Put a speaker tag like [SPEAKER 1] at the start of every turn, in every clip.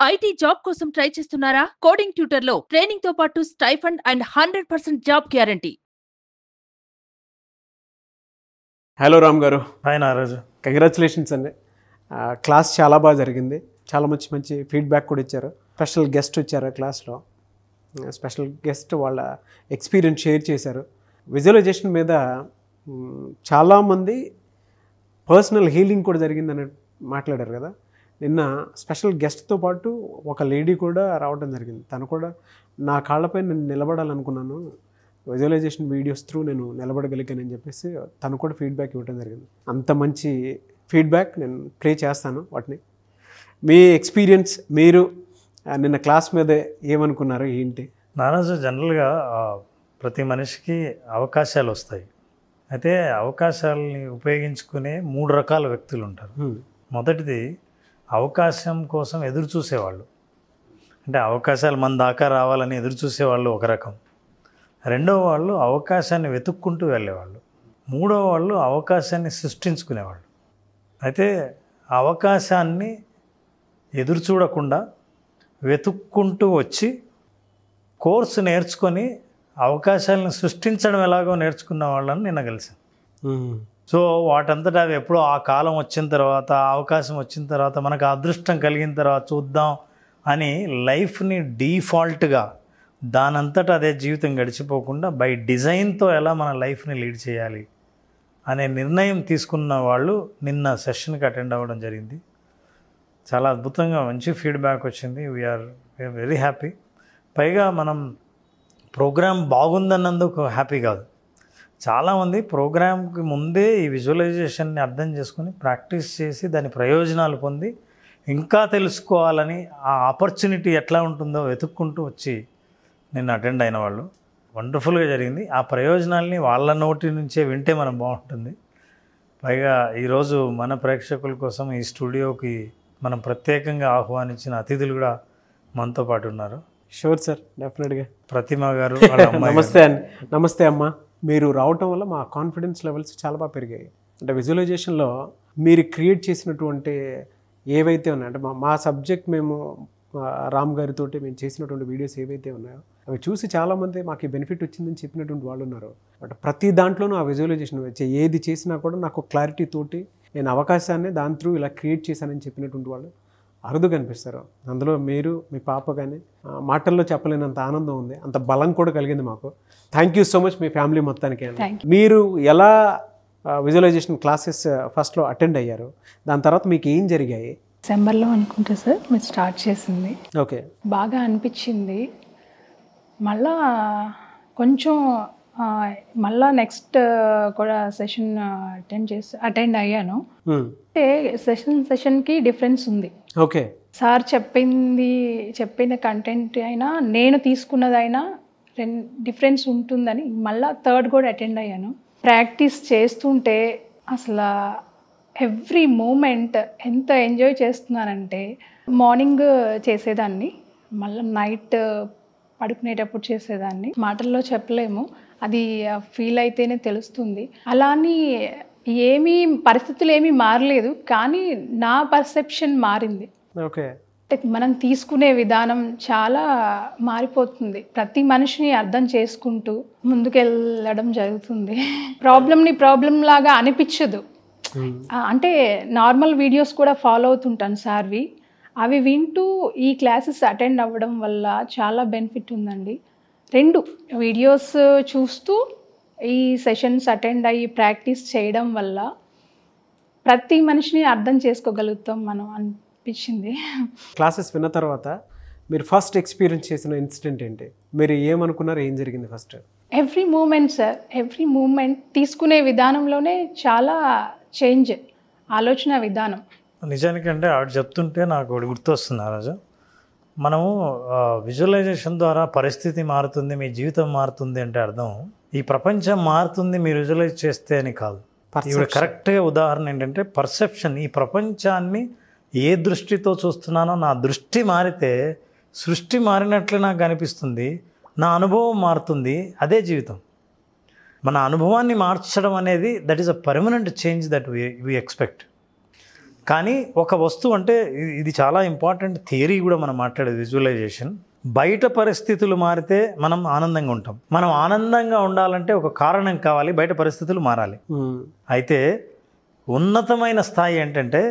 [SPEAKER 1] IT job కోసం try చేస్తున్నారా? Coding ట్యూటర్లో ట్రైనింగ్తో పాటు stipend and 100% job guarantee.
[SPEAKER 2] Hello Ram గారు.
[SPEAKER 3] హాయ్ నారాజు.
[SPEAKER 2] కంగ్రాచులేషన్స్ అండి. క్లాస్ చాలా బాగా జరిగింది. చాలా మంచి ఫీడ్బ్యాక్ కూడా ఇచ్చారు. స్పెషల్ గెస్ట్ వచ్చారు క్లాస్లో. స్పెషల్ గెస్ట్ వాళ్ళ ఎక్స్పీరియన్స్ షేర్ చేశారు. విజువలైజేషన్ మీద చాలామంది పర్సనల్ హీలింగ్ కూడా జరిగిందని మాట్లాడారు కదా. నిన్న స్పెషల్ గెస్ట్తో పాటు ఒక లేడీ కూడా రావడం జరిగింది. తను కూడా నా కాళ్ళపై నేను నిలబడాలనుకున్నాను, విజువలైజేషన్ వీడియోస్ త్రూ నేను నిలబడగలిగానని చెప్పేసి తను కూడా ఫీడ్బ్యాక్ ఇవ్వడం జరిగింది. అంత మంచి ఫీడ్బ్యాక్ నేను ప్లే చేస్తాను వాటిని. మీ ఎక్స్పీరియన్స్, మీరు నిన్న క్లాస్ మీద ఏమనుకున్నారు ఏంటి?
[SPEAKER 3] నారాజు, జనరల్గా ప్రతి మనిషికి అవకాశాలు వస్తాయి. అయితే అవకాశాలని ఉపయోగించుకునే 3 రకాల వ్యక్తులు ఉంటారు. మొదటిది అవకాశం కోసం ఎదురు చూసేవాళ్ళు, అంటే అవకాశాలు మన దాకా రావాలని ఎదురు చూసేవాళ్ళు ఒక రకం. రెండవ వాళ్ళు అవకాశాన్ని వెతుక్కుంటూ వెళ్ళేవాళ్ళు. మూడవ వాళ్ళు అవకాశాన్ని సృష్టించుకునేవాళ్ళు. అయితే అవకాశాన్ని ఎదురు చూడకుండా వెతుక్కుంటూ వచ్చి కోర్సు నేర్చుకొని అవకాశాలను సృష్టించడం ఎలాగో నేర్చుకున్న వాళ్ళని నిన్న కలిసాను. సో వాటంతటా అవి ఎప్పుడో ఆ కాలం వచ్చిన తర్వాత, అవకాశం వచ్చిన తర్వాత, మనకు అదృష్టం కలిగిన తర్వాత చూద్దాం అని లైఫ్ని డీఫాల్ట్గా దానంతటా అదే జీవితం గడిచిపోకుండా బై డిజైన్తో ఎలా మన లైఫ్ని లీడ్ చేయాలి అనే నిర్ణయం తీసుకున్న వాళ్ళు నిన్న సెషన్కి అటెండ్ అవ్వడం జరిగింది. చాలా అద్భుతంగా మంచి ఫీడ్బ్యాక్ వచ్చింది. We are very happy. పైగా మనం ప్రోగ్రామ్ బాగుందన్నందుకు హ్యాపీ కాదు, చాలామంది ప్రోగ్రామ్కి ముందే ఈ విజువలైజేషన్ని అర్థం చేసుకుని ప్రాక్టీస్ చేసి దాని ప్రయోజనాలు పొంది ఇంకా తెలుసుకోవాలని ఆ ఆపర్చునిటీ ఎట్లా ఉంటుందో వెతుక్కుంటూ వచ్చి నిన్న అటెండ్ అయిన వాళ్ళు. వండర్ఫుల్గా జరిగింది. ఆ ప్రయోజనాల్ని వాళ్ళ నోటి నుంచే వింటే మనం బాగుంటుంది. పైగా ఈరోజు మన ప్రేక్షకుల కోసం ఈ స్టూడియోకి మనం ప్రత్యేకంగా ఆహ్వానించిన అతిథులు కూడా మనతో పాటు ఉన్నారు.
[SPEAKER 2] షూర్ సార్, డెఫినెట్గా.
[SPEAKER 3] ప్రతిమ గారు.
[SPEAKER 2] నమస్తే అండి. నమస్తే అమ్మ. మీరు రావటం వల్ల మా కాన్ఫిడెన్స్ లెవెల్స్ చాలా బాగా పెరిగాయి. అంటే విజువలైజేషన్లో మీరు క్రియేట్ చేసినటువంటి ఏవైతే ఉన్నాయో, అంటే మా సబ్జెక్ట్ మేము రామ్ గారితో మేము చేసినటువంటి వీడియోస్ ఏవైతే ఉన్నాయో అవి చూసి చాలామంది మాకు ఈ బెనిఫిట్ వచ్చిందని చెప్పినటువంటి వాళ్ళు ఉన్నారు. బట్ ప్రతి దాంట్లోనూ ఆ విజువలైజేషన్ ఏది చేసినా కూడా నాకు క్లారిటీ తోటి నేను అవకాశాన్ని దాని త్రూ ఇలా క్రియేట్ చేశానని చెప్పినటువంటి వాళ్ళు అరుదుగా కనిపిస్తారు. అందులో మీరు, మీ పాప కానీ మాటల్లో చెప్పలేనంత ఆనందం ఉంది, అంత బలం కూడా కలిగింది మాకు. Thank you so much me family మొత్తానికి. మీరు ఎలా విజువలైజేషన్ క్లాసెస్ ఫస్ట్లో అటెండ్ అయ్యారు, దాని తర్వాత మీకు ఏం జరిగాయి?
[SPEAKER 4] డిసెంబర్లో అనుకుంటా సార్ మీరు స్టార్ట్ చేసింది.
[SPEAKER 2] ఓకే,
[SPEAKER 4] బాగా అనిపించింది. మళ్ళా కొంచెం మళ్ళా నెక్స్ట్ కూడా సెషన్ అటెండ్ అయ్యాను. అంటే సెషన్కి డిఫరెన్స్ ఉంది.
[SPEAKER 2] ఓకే,
[SPEAKER 4] సార్ చెప్పిన కంటెంట్ అయినా నేను తీసుకున్నదైనా డిఫరెన్స్ ఉంటుందని మళ్ళీ థర్డ్ కూడా అటెండ్ అయ్యాను. ప్రాక్టీస్ చేస్తుంటే అసలు ఎవ్రీ మూమెంట్ ఎంత ఎంజాయ్ చేస్తున్నానంటే, మార్నింగ్ చేసేదాన్ని, మళ్ళీ నైట్ పడుకునేటప్పుడు చేసేదాన్ని. మాటల్లో చెప్పలేము, అది ఫీల్ అయితేనే తెలుస్తుంది. అలా అని పరిస్థితులు ఏమీ మారలేదు, కానీ నా పర్సెప్షన్ మారింది.
[SPEAKER 2] ఓకే,
[SPEAKER 4] మనం తీసుకునే విధానం చాలా మారిపోతుంది. ప్రతి మనిషిని అర్థం చేసుకుంటూ ముందుకెళ్ళడం జరుగుతుంది. ప్రాబ్లం లాగా అనిపించదు. అంటే నార్మల్ వీడియోస్ కూడా ఫాలో అవుతుంటాను సార్వి, అవి వింటూ ఈ క్లాసెస్ అటెండ్ అవ్వడం వల్ల చాలా బెనిఫిట్ ఉందండి. 2 వీడియోస్ చూస్తూ ఈ సెషన్స్ అటెండ్ అయ్యి ప్రాక్టీస్ చేయడం వల్ల ప్రతి మనిషిని అర్థం చేసుకోగలుగుతాం మనం అనిపించింది.
[SPEAKER 2] క్లాసెస్ విన్న తర్వాత మీరు ఫస్ట్ ఎక్స్పీరియన్స్ చేసిన ఇన్సిడెంట్ ఏంటి? మీరు ఏమనుకున్నారు, ఏం జరిగింది first?
[SPEAKER 4] Every moment sir, every moment తీసుకునే విధానంలోనే చాలా చేంజ్, ఆలోచన విధానం.
[SPEAKER 3] నిజానికంటే ఆవిడ చెప్తుంటే నాకు ఒకటి గుర్తొస్తుంది ఆ రోజు. మనము విజువలైజేషన్ ద్వారా పరిస్థితి మారుతుంది, మీ జీవితం మారుతుంది అంటే అర్థం ఈ ప్రపంచం మారుతుంది మీరు విజువలైజ్ చేస్తే అని కాదు. ఇప్పుడు కరెక్ట్గా ఉదాహరణ ఏంటంటే పర్సెప్షన్. ఈ ప్రపంచాన్ని ఏ దృష్టితో చూస్తున్నానో నా దృష్టి మారితే సృష్టి మారినట్లే నాకు అనిపిస్తుంది, నా అనుభవం మారుతుంది. అదే జీవితం. మన అనుభవాన్ని మార్చడం అనేది that is a permanent change that we expect. కానీ ఒక వస్తువు అంటే ఇది చాలా ఇంపార్టెంట్ థియరీ కూడా మనం మాట్లాడేది విజువలైజేషన్. బయట పరిస్థితులు మారితే మనం ఆనందంగా ఉంటాం. మనం ఆనందంగా ఉండాలంటే ఒక కారణం కావాలి, బయట పరిస్థితులు మారాలి. అయితే ఉన్నతమైన స్థాయి ఏంటంటే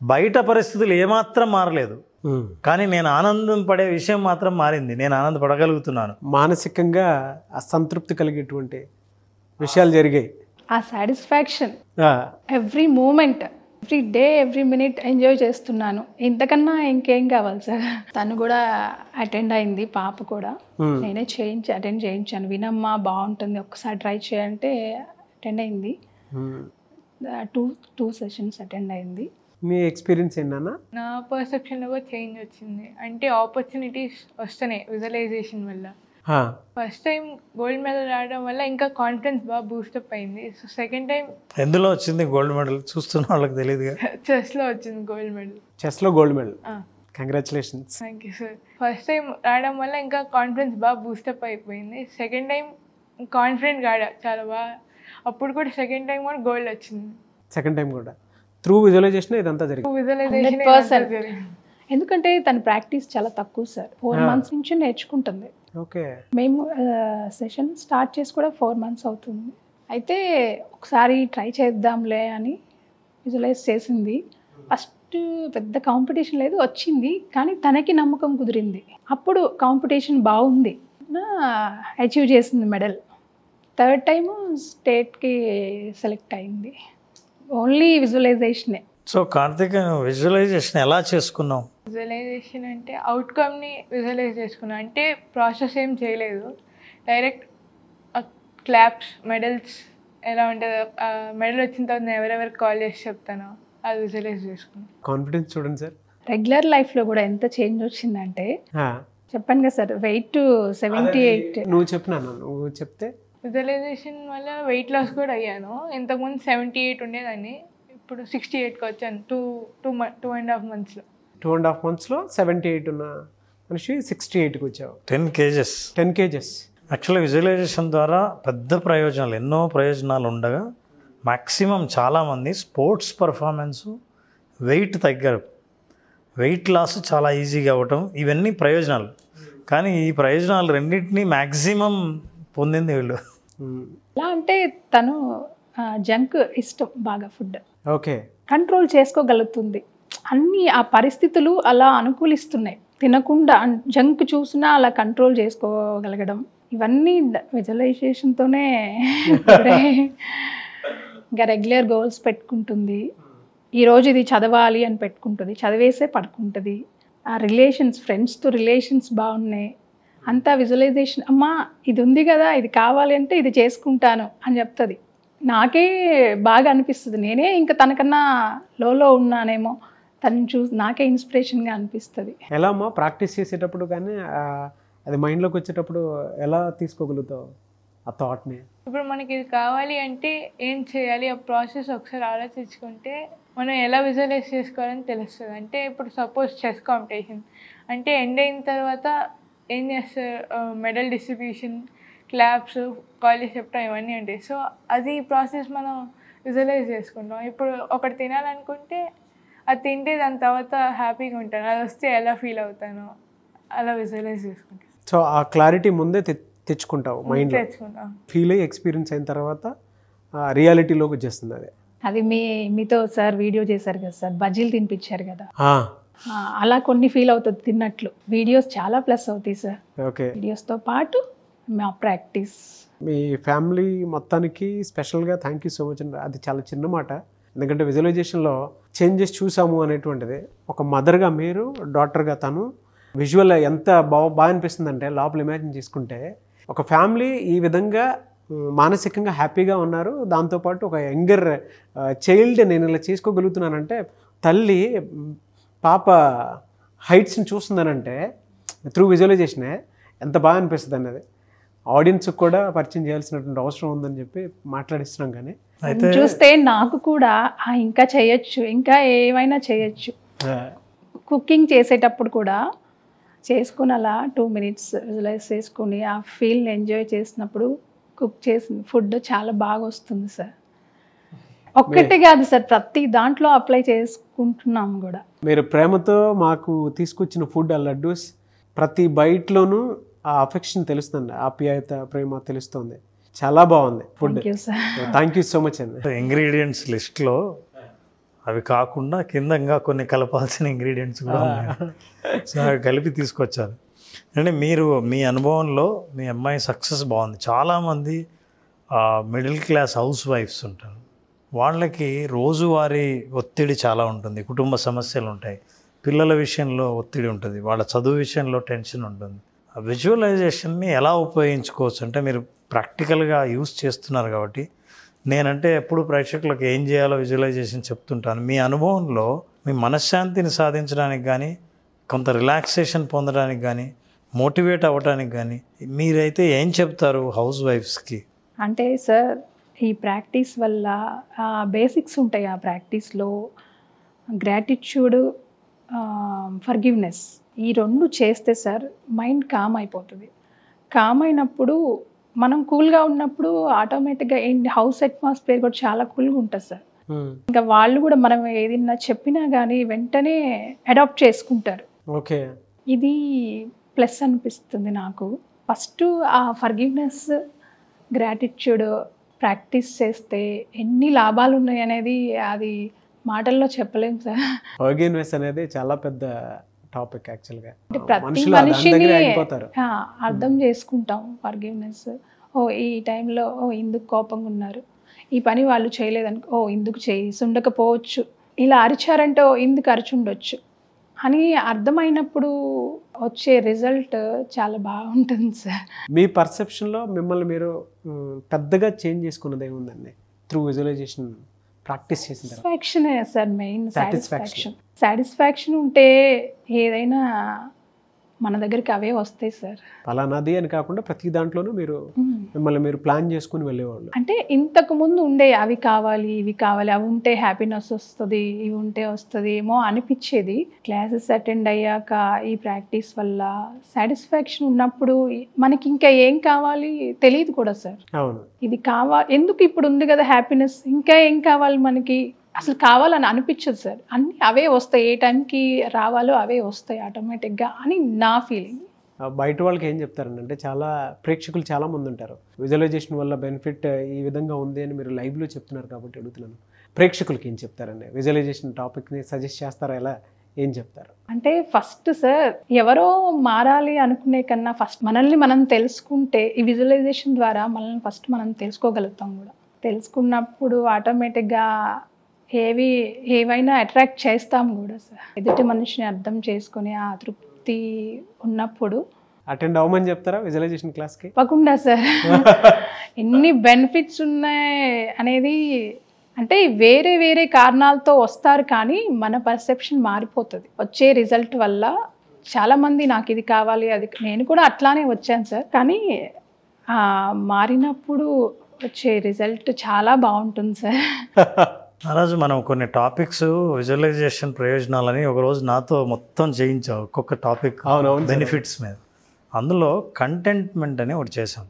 [SPEAKER 3] బయట పరిస్థితులు ఏమాత్రం మారలేదు, కానీ నేను ఆనందం పడే విషయం మాత్రం మారింది. నేను ఆనందపడగలుగుతున్నాను.
[SPEAKER 2] మానసికంగా అసంతృప్తి కలిగేటువంటి విషయాలు జరిగాయి.
[SPEAKER 4] ఆ satisfaction every moment, every day, every minute enjoy చేస్తున్నాను. ఇంతకన్నా ఇంకేం కావాలి సార్. తను కూడా అటెండ్ అయింది, పాప కూడా. నేనే అటెండ్ చేయించాను. వినమ్మా బాగుంటుంది, ఒక్కసారి ట్రై చేయంటే అటెండ్ అయింది. టూ సెషన్స్ అటెండ్ అయింది.
[SPEAKER 2] మీ ఎక్స్పీరియన్స్ ఏంటన్నా?
[SPEAKER 5] నా పర్సెప్షన్లో కూడా చేంజ్ వచ్చింది. అంటే ఆపర్చునిటీస్ వస్తున్నాయి విజువలైజేషన్ వల్ల. ఫస్ట్ టైం గోల్డ్ మెడల్ రావడం వల్ల ఇంకా కాన్ఫిడెన్స్ బాగా బూస్టప్ అయింది. సో సెకండ్ టైం
[SPEAKER 3] ఎందులో వచ్చింది గోల్డ్ మెడల్? చూస్తున్న వాళ్ళకి తెలియదు.
[SPEAKER 5] చెస్లో వచ్చింది గోల్డ్ మెడల్.
[SPEAKER 2] చెస్లో gold medal, congratulations.
[SPEAKER 5] Thank you sir. First time రావడం వల్ల ఇంకా కాన్ఫిడెన్స్ బాగా బూస్టప్ అయిపోయింది. సెకండ్ టైం కాన్ఫిడెంట్గా ఆడా చాలా బాగా. అప్పుడు కూడా సెకండ్ టైం కూడా గోల్డ్ వచ్చింది.
[SPEAKER 2] సెకండ్ టైం కూడా త్రూ విజువలైజేషన్ ఇదంతా జరిగింది.
[SPEAKER 5] విజువలైజేషన్
[SPEAKER 4] 100%. ఎందుకంటే తన ప్రాక్టీస్ చాలా తక్కువ సార్. 4 months నుంచి నేర్చుకుంటుంది.
[SPEAKER 2] ఓకే.
[SPEAKER 4] మేము సెషన్ స్టార్ట్ చేసి కూడా 4 months అవుతుంది. అయితే ఒకసారి ట్రై చేద్దాంలే అని విజువలైజ్ చేసింది. ఫస్ట్ పెద్ద కాంపిటీషన్ లేదు, వచ్చింది. కానీ తనకి నమ్మకం కుదిరింది. అప్పుడు కాంపిటీషన్ బాగుంది, అచీవ్ చేసింది మెడల్. థర్డ్ టైము స్టేట్కి సెలెక్ట్ అయింది. ఓన్లీ విజువలైజేషనే.
[SPEAKER 3] సో కార్తిక్, విజువలైజేషన్ ఎలా చేసుకున్నావు?
[SPEAKER 5] విజువలైజేషన్ అంటే అవుట్కమ్ని విజువలైజ్ చేసుకున్నాను. అంటే ప్రాసెస్ ఏం చేయలేదు, డైరెక్ట్ క్లాప్స్, మెడల్స్ ఎలా ఉంటుందో, మెడల్ వచ్చిన తర్వాత నేను ఎవరెవరికి కాల్ చేసి చెప్తానో అది విజువలైజ్ చేసుకున్నాను.
[SPEAKER 2] కాన్ఫిడెన్స్ చూడండి సార్.
[SPEAKER 4] రెగ్యులర్ లైఫ్లో కూడా ఎంత చేంజ్ వచ్చిందంటే చెప్పాను కదా సార్, వెయిట్ 78.
[SPEAKER 2] నువ్వు చెప్పినాను, నువ్వు చెప్తే.
[SPEAKER 5] విజువలైజేషన్ వల్ల వెయిట్ లాస్ కూడా అయ్యాను. ఇంతకుముందు 78 ఉండేదాన్ని, ఇప్పుడు 68కి వచ్చాను. 2.5 monthsలో.
[SPEAKER 2] 2.5 monthsలో 78 ఉన్న మనిషి 68కి వచ్చావు.
[SPEAKER 3] 10 kgs.
[SPEAKER 2] 10 kgs.
[SPEAKER 3] యాక్చువల్గా విజువలైజేషన్ ద్వారా పెద్ద ప్రయోజనాలు, ఎన్నో ప్రయోజనాలు ఉండగా మ్యాక్సిమం చాలామంది స్పోర్ట్స్ పర్ఫార్మెన్స్, వెయిట్ తగ్గారు, వెయిట్ లాస్ చాలా ఈజీగా అవ్వటం, ఇవన్నీ ప్రయోజనాలు. కానీ ఈ ప్రయోజనాలు రెండింటినీ మ్యాక్సిమం పొందింది వీళ్ళు.
[SPEAKER 4] ఎలా అంటే తను జంక్ ఇష్టం బాగా, ఫుడ్
[SPEAKER 2] ఓకే,
[SPEAKER 4] కంట్రోల్ చేసుకోగలుగుతుంది. అన్నీ ఆ పరిస్థితులు అలా అనుకూలిస్తున్నాయి. తినకుండా జంక్ చూసినా అలా కంట్రోల్ చేసుకోగలగడం, ఇవన్నీ విజువలైజేషన్తోనే. ఇంకా రెగ్యులర్ గోల్స్ పెట్టుకుంటుంది. ఈరోజు ఇది చదవాలి అని పెట్టుకుంటుంది, చదివేసే పడుకుంటుంది. ఆ రిలేషన్స్, ఫ్రెండ్స్తో రిలేషన్స్ బాగున్నాయి. అంతా విజువలైజేషన్. అమ్మా ఇది ఉంది కదా, ఇది కావాలి అంటే ఇది చేసుకుంటాను అని చెప్తుంది. నాకే బాగా అనిపిస్తుంది. నేనే ఇంకా తనకన్నా లోలో ఉన్నానేమో, తను చూసి నాకే ఇన్స్పిరేషన్గా అనిపిస్తుంది.
[SPEAKER 2] ఎలా అమ్మా ప్రాక్టీస్ చేసేటప్పుడు కానీ అది మైండ్లోకి వచ్చేటప్పుడు ఎలా తీసుకోగలుగుతావు ఆ థాట్ని?
[SPEAKER 5] ఇప్పుడు మనకి ఇది కావాలి అంటే ఏం చేయాలి, ఆ ప్రాసెస్ ఒకసారి ఆలోచించుకుంటే మనం ఎలా విజువలైజ్ చేసుకోవాలని తెలుస్తుంది. అంటే ఇప్పుడు సపోజ్ చెస్ కాంపిటీషన్ అంటే ఎండ్ అయిన తర్వాత ఏం చేస్తారు, మెడల్ డిస్ట్రిబ్యూషన్, క్లాప్స్, కాలేజ్ చెప్పడం, ఇవన్నీ ఉంటాయి. సో అది ప్రాసెస్ మనం విజువలైజ్ చేసుకుంటాం. ఇప్పుడు ఒకటి తినాలనుకుంటే అది తింటే దాని తర్వాత హ్యాపీగా ఉంటాను, అది వస్తే ఎలా ఫీల్ అవుతాను అలా విజువలైజ్ చేసుకుంటాను.
[SPEAKER 2] సో ఆ క్లారిటీ ముందే తెచ్చుకుంటావు మైండ్లో,
[SPEAKER 5] తెచ్చుకుంటాం.
[SPEAKER 2] ఫీల్ అయ్యి ఎక్స్పీరియన్స్ అయిన తర్వాత రియాలిటీలోకి వచ్చేస్తుంది. అది
[SPEAKER 4] మీతో సార్ వీడియో చేశారు కదా సార్, బజ్జీలు తినిపించారు కదా, అలా కొన్ని ఫీల్ అవుతుంది తిన్నట్లు. వీడియోస్ చాలా ప్లస్ అవుతాయి సార్.
[SPEAKER 2] ఓకే,
[SPEAKER 4] వీడియోస్తో పాటు మా ప్రాక్టీస్.
[SPEAKER 2] మీ ఫ్యామిలీ మొత్తానికి స్పెషల్గా థ్యాంక్ యూ సో మచ్ అండి. అది చాలా చిన్న మాట, ఎందుకంటే విజువలైజేషన్లో చేంజెస్ చూసాము అనేటువంటిది. ఒక మదర్గా మీరు, డాటర్గా తను, విజువల్ ఎంత బాగా అనిపిస్తుందంటే లోపల ఇమాజిన్ చేసుకుంటే ఒక ఫ్యామిలీ ఈ విధంగా మానసికంగా హ్యాపీగా ఉన్నారు. దాంతోపాటు ఒక యంగర్ చైల్డ్ నేను ఇలా చేసుకోగలుగుతున్నానంటే, తల్లి పాప హైట్స్ని చూస్తుందనంటే త్రూ విజువలైజేషనే ఎంత బాగా అనిపిస్తుంది అన్నది ఆడియన్స్కి కూడా పరిచయం చేయాల్సినటువంటి అవసరం ఉందని చెప్పి మాట్లాడిస్తున్నాం. కానీ
[SPEAKER 4] చూస్తే నాకు కూడా ఇంకా చేయొచ్చు, ఇంకా ఏమైనా చేయొచ్చు. కుకింగ్ చేసేటప్పుడు కూడా చేసుకుని అలా 2 minutes విజువలైజ్ చేసుకుని ఆ ఫీల్ని ఎంజాయ్ చేసినప్పుడు కుక్ చేసిన ఫుడ్ చాలా బాగా వస్తుంది సార్. ఒక్కటే కాదు సార్, ప్రతి దాంట్లో అప్లై చెప్పుకుంటున్నాం కూడా.
[SPEAKER 2] మీరు ప్రేమతో మాకు తీసుకొచ్చిన ఫుడ్ ఆ లడ్డూస్ ప్రతి బైట్లోనూ ఆ అఫెక్షన్ తెలుస్తుంది, ఆప్యాయత ప్రేమ తెలుస్తుంది. చాలా బాగుంది food.
[SPEAKER 4] Thank you sir.
[SPEAKER 2] Thank you so much అండి.
[SPEAKER 3] ఇంగ్రీడియంట్స్ లిస్ట్లో అవి కాకుండా కింద ఇంకా కొన్ని కలపాల్సిన ఇంగ్రీడియంట్స్ కూడా ఉన్నాయి. సో అవి కలిపి తీసుకొచ్చారు. అంటే మీరు మీ అనుభవంలో మీ అమ్మాయి సక్సెస్ బాగుంది. చాలామంది మిడిల్ క్లాస్ హౌస్ వైఫ్స్ ఉంటారు, వాళ్ళకి రోజువారీ ఒత్తిడి చాలా ఉంటుంది, కుటుంబ సమస్యలు ఉంటాయి, పిల్లల విషయంలో ఒత్తిడి ఉంటుంది, వాళ్ళ చదువు విషయంలో టెన్షన్ ఉంటుంది. ఆ విజువలైజేషన్ని ఎలా ఉపయోగించుకోవచ్చు అంటే మీరు ప్రాక్టికల్గా యూస్ చేస్తున్నారు కాబట్టి నేనంటే ఎప్పుడు ప్రేక్షకులకు ఏం చేయాలో విజువలైజేషన్ చెప్తుంటాను. మీ అనుభవంలో మీ మనశ్శాంతిని సాధించడానికి కానీ, కొంత రిలాక్సేషన్ పొందడానికి కానీ, మోటివేట్ అవ్వడానికి కానీ మీరైతే ఏం చెప్తారు హౌస్ వైఫ్స్కి?
[SPEAKER 4] అంటే సార్ ఈ ప్రాక్టీస్ వల్ల బేసిక్స్ ఉంటాయి. ఆ ప్రాక్టీస్లో గ్రాటిట్యూడ్, ఫర్గివ్నెస్, ఈ రెండు చేస్తే సార్ మైండ్ కామ్ అయిపోతుంది. కామ్ అయినప్పుడు మనం కూల్గా ఉన్నప్పుడు ఆటోమేటిక్గా ఏంటి హౌస్ అట్మాస్ఫియర్ కూడా చాలా కూల్గా ఉంటుంది సార్. ఇంకా వాళ్ళు కూడా మనం ఏదైనా చెప్పినా కానీ వెంటనే అడాప్ట్ చేసుకుంటారు.
[SPEAKER 2] ఓకే,
[SPEAKER 4] ఇది ప్లస్ అనిపిస్తుంది నాకు. ఫస్ట్ ఆ ఫర్గివ్నెస్, గ్రాటిట్యూడ్ ప్రాక్టీస్ చేస్తే ఎన్ని లాభాలు ఉన్నాయి అనేది అది మాటల్లో చెప్పలేం సార్.
[SPEAKER 2] ఫర్గివ్నెస్ అనేది చాలా పెద్ద టాపిక్ యాక్చువల్గా.
[SPEAKER 4] అంటే ప్రతి
[SPEAKER 2] మనుషులు దాని
[SPEAKER 4] మనిషిని
[SPEAKER 2] దగ్గరే ఆగిపోతారు.
[SPEAKER 4] అర్థం చేసుకుంటాం. ఫర్గివ్నెస్, ఓ ఈ టైంలో ఓ ఇందుకు కోపంగా ఉన్నారు, ఈ పని వాళ్ళు చేయలేదనుకో ఓ ఇందుకు చేసి ఉండకపోవచ్చు, ఇలా అరిచారంటే ఓ ఇందుకు అరిచుండొచ్చు అని అర్థమైనప్పుడు వచ్చే రిజల్ట్ చాలా బాగుంటుంది సార్.
[SPEAKER 2] మీ పర్సెప్షన్లో మిమ్మల్ని మీరు పెద్దగా చేంజ్ చేసుకున్నది ఏముందండి త్రూ విజువలైజేషన్ ప్రాక్టీస్ చేసిన తర్వాత?
[SPEAKER 4] సాటిస్ఫాక్షనే సార్ మెయిన్. సాటిస్ఫాక్షన్ ఉంటే ఏదైనా మన దగ్గరికి అవే వస్తాయి సార్.
[SPEAKER 2] పలానాది అని కాకుండా ప్రతి దాంట్లోనూ మీరు మిమ్మల్ని మీరు ప్లాన్ చేసుకుని వెళ్ళేవాళ్ళు.
[SPEAKER 4] అంటే ఇంతకు ముందు ఉండే అవి కావాలి ఇవి కావాలి, అవి ఉంటే హ్యాపీనెస్ వస్తుంది, ఇవి ఉంటే వస్తుంది ఏమో అనిపించేది. క్లాసెస్ అటెండ్ అయ్యాక ఈ ప్రాక్టీస్ వల్ల సాటిస్ఫాక్షన్ ఉన్నప్పుడు మనకి ఇంకా ఏం కావాలి తెలియదు కూడా సార్.
[SPEAKER 2] అవును,
[SPEAKER 4] ఇది కావాలి, ఎందుకు ఇప్పుడు ఉంది కదా హ్యాపీనెస్, ఇంకా ఏం కావాలి మనకి అసలు కావాలని అనిపించదు సార్. అన్నీ అవే వస్తాయి, ఏ టైంకి రావాలో అవే వస్తాయి ఆటోమేటిక్గా అని నా ఫీలింగ్.
[SPEAKER 2] బయట వాళ్ళకి ఏం చెప్తారండి అంటే చాలా ప్రేక్షకులు చాలా మంది ఉంటారు, విజువలైజేషన్ వల్ల బెనిఫిట్ ఈ విధంగా ఉంది అని మీరు లైవ్లో చెప్తున్నారు కాబట్టి అడుగుతున్నాను, ప్రేక్షకులకి ఏం చెప్తారండి? విజువలైజేషన్ టాపిక్ని సజెస్ట్ చేస్తారా, ఎలా ఏం చెప్తారు?
[SPEAKER 4] అంటే ఫస్ట్ సార్ ఎవరో మారాలి అనుకునే కన్నా ఫస్ట్ మనల్ని మనం తెలుసుకుంటే ఈ విజువలైజేషన్ ద్వారా మనల్ని ఫస్ట్ మనం తెలుసుకోగలుగుతాం కూడా. తెలుసుకున్నప్పుడు ఆటోమేటిక్గా ఏవైనా అట్రాక్ట్ చేస్తాం కూడా సార్. ఎదుటి మనిషిని అర్థం చేసుకుని ఆ తృప్తి ఉన్నప్పుడు
[SPEAKER 2] అటెండ్ అవ్వమని చెప్తారా విజువలైజేషన్ క్లాస్కి?
[SPEAKER 4] తప్పకుండా సార్. ఎన్ని బెనిఫిట్స్ ఉన్నాయి అనేది అంటే వేరే వేరే కారణాలతో వస్తారు కానీ మన పర్సెప్షన్ మారిపోతుంది వచ్చే రిజల్ట్ వల్ల. చాలామంది నాకు ఇది కావాలి అది, నేను కూడా అట్లానే వచ్చాను సార్, కానీ మారినప్పుడు వచ్చే రిజల్ట్ చాలా బాగుంటుంది సార్.
[SPEAKER 3] ఆ రోజు మనం కొన్ని టాపిక్స్ విజువలైజేషన్ ప్రయోజనాలని ఒకరోజు నాతో మొత్తం చేయించావు, ఒక్కొక్క టాపిక్ బెనిఫిట్స్ మీద. అందులో కంటెంట్మెంట్ అని ఒకటి చేసాం.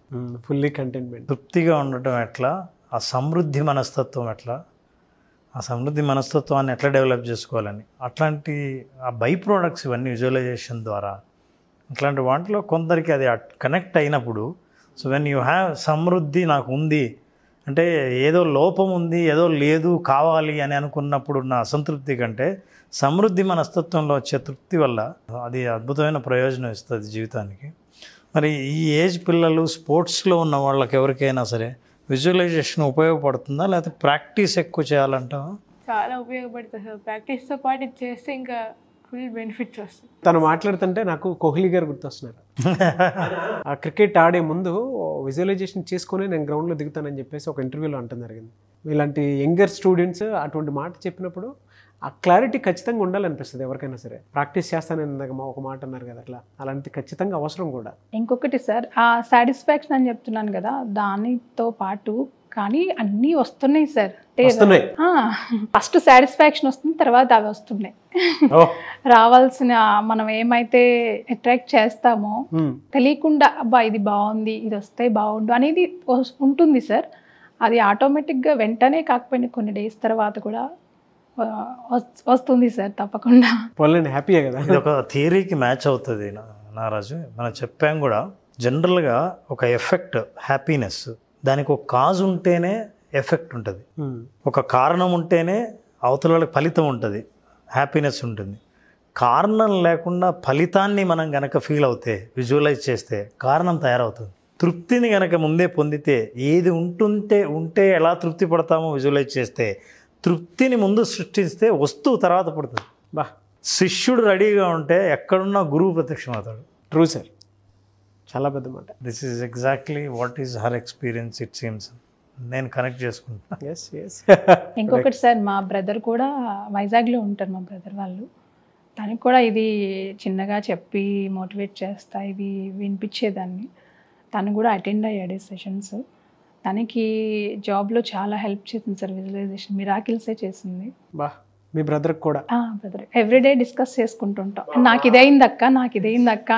[SPEAKER 2] ఫుల్లీ కంటెంట్మెంట్,
[SPEAKER 3] తృప్తిగా ఉండటం ఎట్లా, ఆ సమృద్ధి మనస్తత్వం ఎట్లా, ఆ సమృద్ధి మనస్తత్వాన్ని ఎట్లా డెవలప్ చేసుకోవాలని, అట్లాంటి ఆ బై ప్రోడక్ట్స్ ఇవన్నీ విజువలైజేషన్ ద్వారా. ఇట్లాంటి వాటిలో కొందరికి అది కనెక్ట్ అయినప్పుడు, సో వెన్ యూ హ్యావ్ సమృద్ధి నాకు ఉంది అంటే ఏదో లోపం ఉంది, ఏదో లేదు కావాలి అని అనుకున్నప్పుడు ఉన్న అసంతృప్తి కంటే సమృద్ధి మనస్తత్వంలో వచ్చే తృప్తి వల్ల అది అద్భుతమైన ప్రయోజనం ఇస్తుంది జీవితానికి. మరి ఈ ఏజ్ పిల్లలు, స్పోర్ట్స్లో ఉన్న వాళ్ళకి ఎవరికైనా సరే విజువలైజేషన్ ఉపయోగపడుతుందా, లేకపోతే ప్రాక్టీస్ ఎక్కువ చేయాలంటావా?
[SPEAKER 5] చాలా ఉపయోగపడుతుంది సార్. ప్రాక్టీస్తో పాటు ఇది చేస్తే ఇంకా ఫుల్ బెనిఫిట్స్ వస్తాయి.
[SPEAKER 2] తను మాట్లాడుతుంటే నాకు కోహ్లీ గారు గుర్తొస్తున్నారు. ఆ క్రికెట్ ఆడే ముందు విజువలైజేషన్ చేసుకుని నేను గ్రౌండ్లో దిగుతానని చెప్పేసి ఒక ఇంటర్వ్యూలో అంటం జరిగింది. ఇలాంటి యంగర్ స్టూడెంట్స్ అటువంటి మాట చెప్పినప్పుడు ఆ క్లారిటీ ఖచ్చితంగా ఉండాలనిపిస్తుంది ఎవరికైనా సరే. ప్రాక్టీస్ చేస్తానని ఇందాక ఒక మాట అన్నారు కదా, అట్లా అలాంటి ఖచ్చితంగా అవసరం కూడా.
[SPEAKER 4] ఇంకొకటి సార్, ఆ సాటిస్ఫాక్షన్ అని చెప్తున్నాను కదా, దానితో పాటు కానీ అన్నీ వస్తున్నాయి సార్. ఫస్ట్ సాటిస్ఫాక్షన్ వస్తుంది, తర్వాత అవి వస్తున్నాయి. రావాల్సిన మనం ఏమైతే అట్రాక్ట్ చేస్తామో తెలియకుండా అబ్బా ఇది బాగుంది, ఇది వస్తే బాగుండు అనేది ఉంటుంది సార్. అది ఆటోమేటిక్గా వెంటనే కాకపోయినా కొన్ని డేస్ తర్వాత కూడా వస్తుంది సార్ తప్పకుండా.
[SPEAKER 2] పోలేండి, హ్యాపీయే కదా.
[SPEAKER 3] ఇది ఒక థియరీకి మ్యాచ్ అవుతుంది నారాజు. మనం చెప్పాం కూడా, జనరల్గా ఒక ఎఫెక్ట్ హ్యాపీనెస్, దానికి ఒక కాజ్ ఉంటేనే ఎఫెక్ట్ ఉంటుంది, ఒక కారణం ఉంటేనే అవతల వాళ్ళకి ఫలితం ఉంటుంది, హ్యాపీనెస్ ఉంటుంది. కారణం లేకుండా ఫలితాన్ని మనం గనక ఫీల్ అవుతే, విజువలైజ్ చేస్తే కారణం తయారవుతుంది. తృప్తిని గనక ముందే పొందితే, ఏది ఉంటే ఎలా తృప్తి పడతామో విజువలైజ్ చేస్తే, తృప్తిని ముందు సృష్టిస్తే వస్తువు తర్వాత పడుతుంది.
[SPEAKER 2] బా,
[SPEAKER 3] శిష్యుడు రెడీగా ఉంటే ఎక్కడున్నా గురువు ప్రత్యక్షం అవుతాడు.
[SPEAKER 2] ట్రూ సార్, చాలా పెద్ద మాట.
[SPEAKER 3] This is exactly what is her experience it seems. నేను కనెక్ట్ చేసుకుంటాను.
[SPEAKER 2] Yes yes.
[SPEAKER 4] ఇంకొకటి సార్, మా బ్రదర్ కూడా వైజాగ్లో ఉంటారు, మా బ్రదర్ వాళ్ళు. తనకు కూడా ఇది చిన్నగా చెప్పి మోటివేట్ చేస్తా ఇవి వినిపించేదాన్ని. తను కూడా అటెండ్ అయ్యాడు సెషన్స్. తనకి జాబ్లో చాలా హెల్ప్ చేసింది సార్, విజువలైజేషన్ మిరాకిల్సే చేసింది.
[SPEAKER 2] బా, మీ బ్రదర్కి కూడా?
[SPEAKER 4] బ్రదర్ ఎవ్రీడే డిస్కస్ చేసుకుంటుంటాం. నాకు ఇదైంది అక్క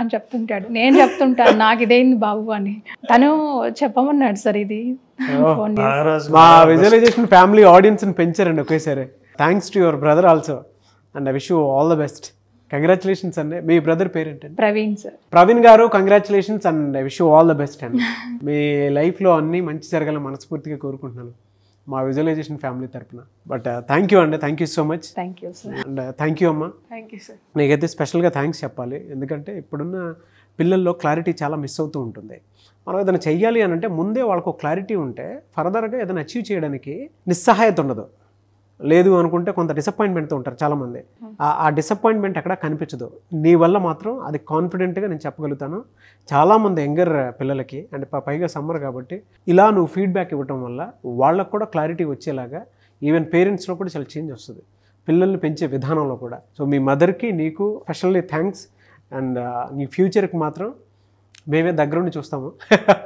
[SPEAKER 4] అని చెప్తుంటాడు. నేను చెప్తుంటాను నాకు ఇదైంది బాబు అని. తను చెప్పమన్నాడు సార్ ఇది.
[SPEAKER 2] మా విజువలైజేషన్ ఫ్యామిలీ ఆడియన్స్ని పెంచారండి ఒకేసారి. Thanks to your brother also, and I wish you all the best. Congratulations అండి. మీ బ్రదర్ పేరేంటండి?
[SPEAKER 4] ప్రవీణ్ సార్.
[SPEAKER 2] ప్రవీణ్ గారు, congratulations and I wish you all the best అండి. మీ లైఫ్లో అన్నీ మంచి జరగాలని మనస్ఫూర్తిగా కోరుకుంటున్నాను మా విజువలైజేషన్ ఫ్యామిలీ తరఫున. బట్ థ్యాంక్ యూ అండి, thank you so much.
[SPEAKER 4] Thank you sir.
[SPEAKER 2] And thank you అమ్మా.
[SPEAKER 5] Thank you sir.
[SPEAKER 2] నీకైతే స్పెషల్గా థ్యాంక్స్ చెప్పాలి, ఎందుకంటే ఇప్పుడున్న పిల్లల్లో క్లారిటీ చాలా మిస్ అవుతూ ఉంటుంది. మనం ఏదైనా చెయ్యాలి అని అంటే ముందే వాళ్ళకు క్లారిటీ ఉంటే ఫర్దర్గా ఏదైనా అచీవ్ చేయడానికి నిస్సహాయత ఉండదు. లేదు అనుకుంటే కొంత డిసప్పాయింట్మెంట్తో ఉంటారు చాలామంది. ఆ డిసప్పాయింట్మెంట్ ఎక్కడ కనిపించదు. నీ వల్ల మాత్రం అది కాన్ఫిడెంట్గా నేను చెప్పగలుగుతాను. చాలామంది యంగర్ పిల్లలకి, అండ్ పైగా సమ్మర్ కాబట్టి ఇలా నువ్వు ఫీడ్బ్యాక్ ఇవ్వటం వల్ల వాళ్ళకు కూడా క్లారిటీ వచ్చేలాగా, ఈవెన్ పేరెంట్స్లో కూడా చాలా చేంజ్ వస్తుంది, పిల్లల్ని పెంచే విధానంలో కూడా. సో మీ మదర్కి నీకు స్పెషల్లీ థ్యాంక్స్. అండ్ నీ ఫ్యూచర్కి మాత్రం మేమే దగ్గరుండి చూస్తాము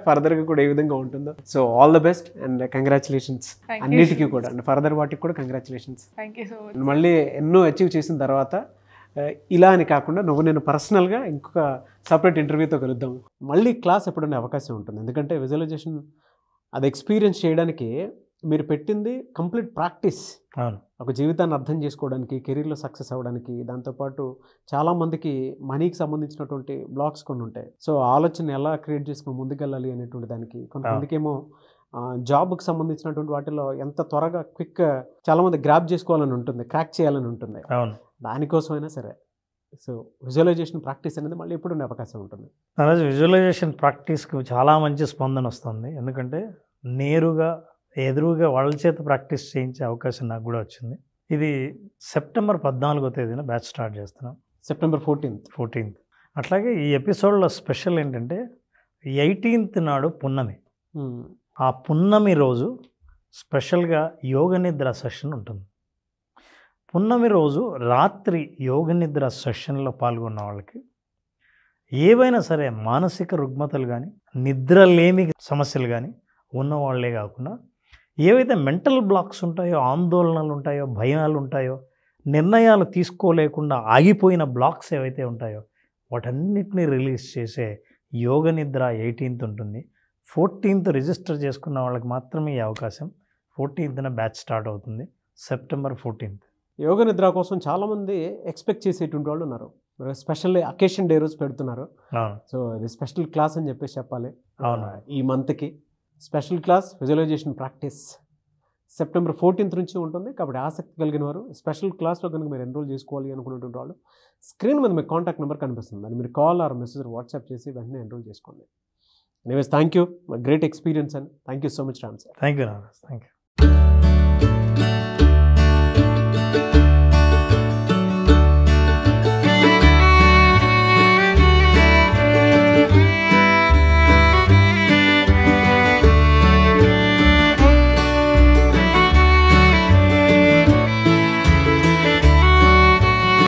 [SPEAKER 2] ఫర్దర్గా కూడా ఏ విధంగా ఉంటుందో. So all the best and congratulations అన్నిటికీ కూడా, అండ్ ఫర్దర్ వాటికి కూడా congratulations.
[SPEAKER 5] Thank you so much.
[SPEAKER 2] మళ్ళీ ఎన్నో అచీవ్ చేసిన తర్వాత ఇలా అని కాకుండా నేను పర్సనల్గా ఇంకొక సపరేట్ ఇంటర్వ్యూతో కలుద్దాము. మళ్ళీ క్లాస్ ఎప్పుడైనా అవకాశం ఉంటుంది, ఎందుకంటే విజువలైజేషన్ అది ఎక్స్పీరియన్స్ చేయడానికి మీరు పెట్టింది కంప్లీట్ ప్రాక్టీస్.
[SPEAKER 3] అవును,
[SPEAKER 2] ఒక జీవితాన్ని అర్థం చేసుకోవడానికి, కెరీర్లో సక్సెస్ అవ్వడానికి, దాంతోపాటు చాలామందికి మనీకి సంబంధించినటువంటి బ్లాక్స్ కొన్ని ఉంటాయి. సో ఆలోచన ఎలా క్రియేట్ చేసుకుని ముందుకెళ్ళాలి అనేటువంటి దానికి, కొంతమందికి ఏమో జాబ్కి సంబంధించినటువంటి వాటిలో ఎంత త్వరగా క్విక్ చాలామంది గ్రాప్ చేసుకోవాలని ఉంటుంది, క్రాక్ చేయాలని ఉంటుంది.
[SPEAKER 3] అవును,
[SPEAKER 2] దానికోసమైనా సరే సో విజువలైజేషన్ ప్రాక్టీస్ అనేది మళ్ళీ ఎప్పుడు ఉండే అవకాశం ఉంటుంది.
[SPEAKER 3] అలాగే విజువలైజేషన్ ప్రాక్టీస్కి చాలా మంచి స్పందన వస్తుంది. ఎందుకంటే నేరుగా ఎదురుగా వాళ్ళ చేత ప్రాక్టీస్ చేయించే అవకాశం నాకు కూడా వచ్చింది. ఇది సెప్టెంబర్ 14వ తేదీన బ్యాచ్ స్టార్ట్ చేస్తున్నాం.
[SPEAKER 2] September 14th.
[SPEAKER 3] అట్లాగే ఈ ఎపిసోడ్లో స్పెషల్ ఏంటంటే 18th నాడు పున్నమి. ఆ పున్నమి రోజు స్పెషల్గా యోగ నిద్ర సెషన్ ఉంటుంది. పున్నమి రోజు రాత్రి యోగ నిద్ర సెషన్లో పాల్గొన్న వాళ్ళకి ఏవైనా సరే మానసిక రుగ్మతలు కానీ, నిద్రలేమి సమస్యలు కానీ ఉన్నవాళ్లే కాకుండా, ఏవైతే మెంటల్ బ్లాక్స్ ఉంటాయో, ఆందోళనలు ఉంటాయో, భయాలు ఉంటాయో, నిర్ణయాలు తీసుకోలేకుండా ఆగిపోయిన బ్లాక్స్ ఏవైతే ఉంటాయో వాటన్నిటిని రిలీజ్ చేసే యోగ నిద్ర 18th ఉంటుంది. 14th రిజిస్టర్ చేసుకున్న వాళ్ళకి మాత్రమే ఈ అవకాశం. 14th బ్యాచ్ స్టార్ట్ అవుతుంది, సెప్టెంబర్ 14th.
[SPEAKER 2] యోగ నిద్ర కోసం చాలామంది ఎక్స్పెక్ట్ చేసేటువంటి వాళ్ళు ఉన్నారు. స్పెషల్ అకేషన్ డే రోజు పెడుతున్నారు. సో ఇది స్పెషల్ క్లాస్ అని చెప్పేసి చెప్పాలి.
[SPEAKER 3] అవును,
[SPEAKER 2] ఈ మంత్కి special class visualisation practice September 14th నుంచి ఉంటుంది. కాబట్టి ఆసక్తి కలిగిన వారు స్పెషల్ క్లాస్లో కనుక మీరు ఎన్రోల్ చేసుకోవాలి అనుకున్నటువంటి వాళ్ళు స్క్రీన్ మీద మీకు కాంటాక్ట్ నెంబర్ కనిపిస్తుంది, దాన్ని మీరు కాల్ ఆర్ మెసేజ్ వాట్సాప్ చేసి వెంటనే ఎన్రోల్ చేసుకోండి. Anyways thank you, great experience and thank you so much Ram sir.
[SPEAKER 3] Thank you.